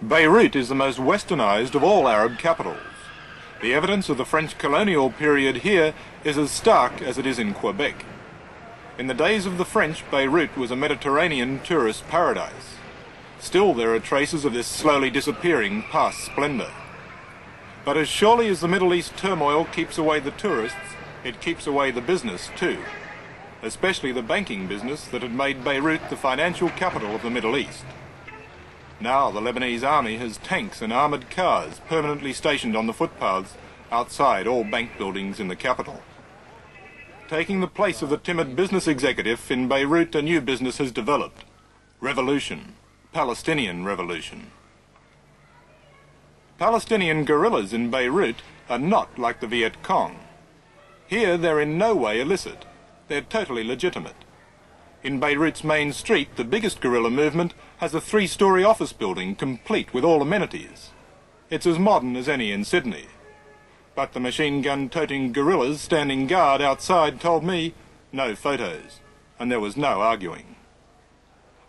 Beirut is the most westernized of all Arab capitals. The evidence of the French colonial period here is as stark as it is in Quebec. In the days of the French, Beirut was a Mediterranean tourist paradise. Still there are traces of this slowly disappearing past splendor. But as surely as the Middle East turmoil keeps away the tourists, it keeps away the business too, especially the banking business that had made Beirut the financial capital of the Middle East. Now the Lebanese army has tanks and armoured cars permanently stationed on the footpaths outside all bank buildings in the capital. Taking the place of the timid business executive in Beirut, a new business has developed. Revolution. Palestinian revolution. Palestinian guerrillas in Beirut are not like the Viet Cong. Here they're in no way illicit. They're totally legitimate. In Beirut's main street, the biggest guerrilla movement has a 3-story office building complete with all amenities. It's as modern as any in Sydney. But the machine gun-toting guerrillas standing guard outside told me no photos, and there was no arguing.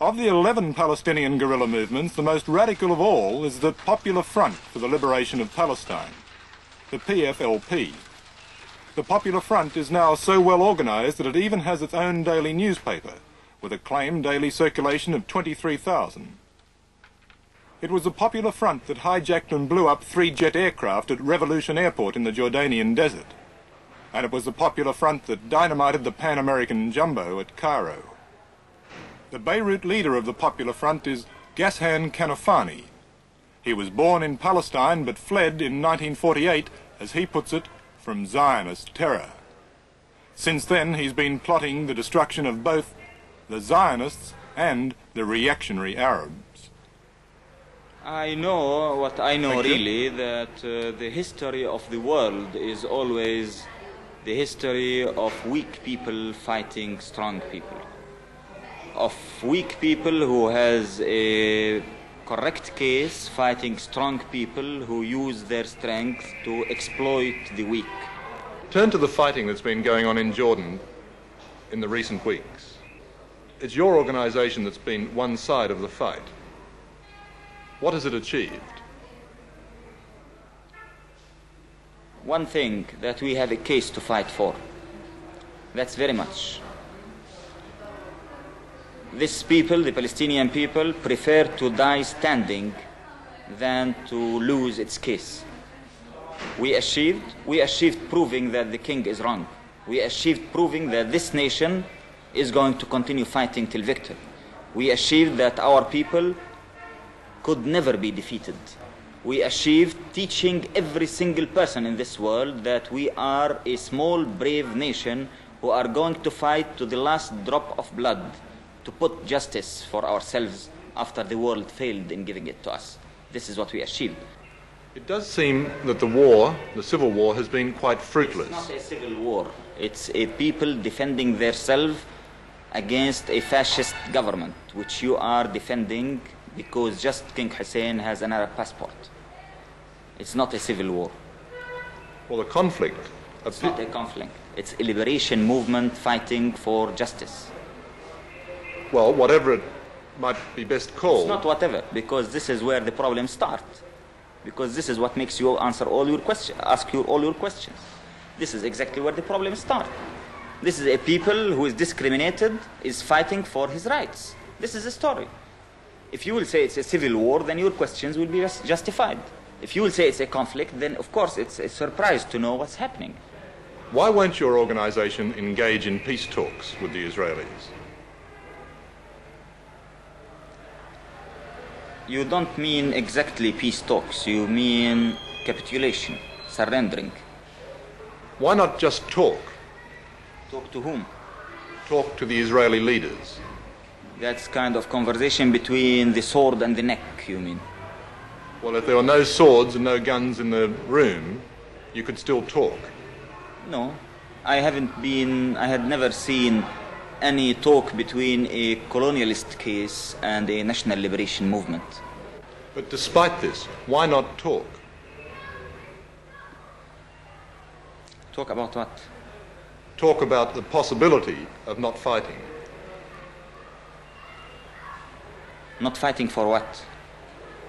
Of the 11 Palestinian guerrilla movements, the most radical of all is the Popular Front for the Liberation of Palestine, the PFLP. The Popular Front is now so well organised that it even has its own daily newspaper, with a claimed daily circulation of 23,000. It was the Popular Front that hijacked and blew up 3 jet aircraft at Revolution Airport in the Jordanian desert. And it was the Popular Front that dynamited the Pan American Jumbo at Cairo. The Beirut leader of the Popular Front is Ghassan Kanafani. He was born in Palestine but fled in 1948, as he puts it, from Zionist terror. Since then he's been plotting the destruction of both the Zionists and the reactionary Arabs. I know what I know really, that the history of the world is always the history of weak people fighting strong people. Of weak people who has a correct case fighting strong people who use their strength to exploit the weak. Turn to the fighting that's been going on in Jordan in the recent weeks. It's your organisation that's been one side of the fight. What has it achieved? One thing, that we have a case to fight for. That's very much. These people, the Palestinian people, prefer to die standing than to lose its case. We achieved proving that the king is wrong. We achieved proving that this nation is going to continue fighting till victory. We achieved that our people could never be defeated. We achieved teaching every single person in this world that we are a small, brave nation who are going to fight to the last drop of blood to put justice for ourselves after the world failed in giving it to us. This is what we achieved. It does seem that the war, the civil war, has been quite fruitless. It's not a civil war. It's a people defending themselves against a fascist government, which you are defending because just King Hussein has an Arab passport. It's not a civil war. Well, the conflict... It's not a conflict. It's a liberation movement fighting for justice. Well, whatever it might be best called... It's not whatever, because this is where the problems start. Because this is what makes you answer all your questions, ask you all your questions. This is exactly where the problems start. This is a people who is discriminated, is fighting for his rights. This is the story. If you will say it's a civil war, then your questions will be justified. If you will say it's a conflict, then of course it's a surprise to know what's happening. Why won't your organization engage in peace talks with the Israelis? You don't mean exactly peace talks, you mean capitulation, surrendering. Why not just talk? Talk to whom? Talk to the Israeli leaders. That's kind of conversation between the sword and the neck, you mean? Well, if there were no swords and no guns in the room, you could still talk. No, I had never seen any talk between a colonialist case and a national liberation movement. But despite this, why not talk? Talk about what? Talk about the possibility of not fighting. Not fighting for what?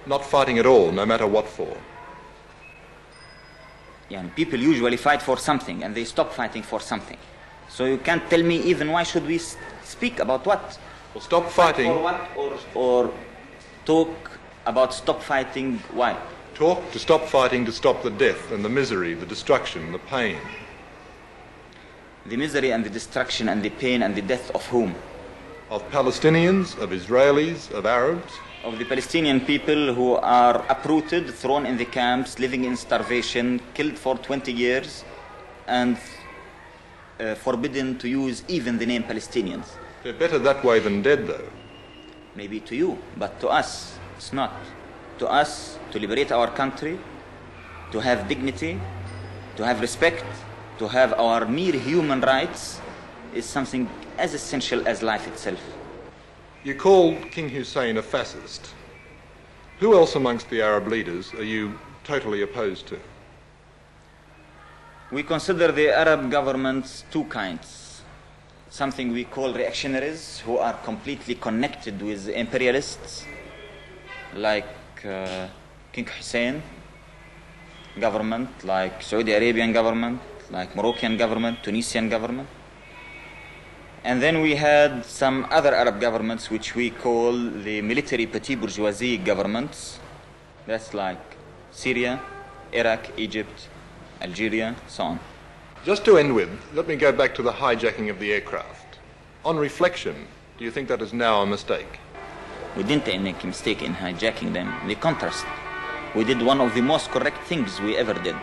Not fighting at all, no matter what for. Yeah, people usually fight for something and they stop fighting for something. So you can't tell me even why should we speak about what? Well, stop fighting. For what? Or talk about stop fighting why? Talk to stop fighting, to stop the death and the misery, the destruction, the pain. The misery and the destruction and the pain and the death of whom? Of Palestinians, of Israelis, of Arabs. Of the Palestinian people who are uprooted, thrown in the camps, living in starvation, killed for 20 years, and forbidden to use even the name Palestinians. They're better that way than dead, though. Maybe to you, but to us, it's not. To us, to liberate our country, to have dignity, to have respect, to have our mere human rights is something as essential as life itself. You called King Hussein a fascist. Who else amongst the Arab leaders are you totally opposed to? We consider the Arab governments two kinds. Something we call reactionaries, who are completely connected with imperialists, like King Hussein government, like Saudi Arabian government, like Moroccan government, Tunisian government. And then we had some other Arab governments which we call the military petit bourgeoisie governments. That's like Syria, Iraq, Egypt, Algeria, so on. Just to end with, let me go back to the hijacking of the aircraft. On reflection, do you think that is now a mistake? We didn't make a mistake in hijacking them. The contrast. We did one of the most correct things we ever did.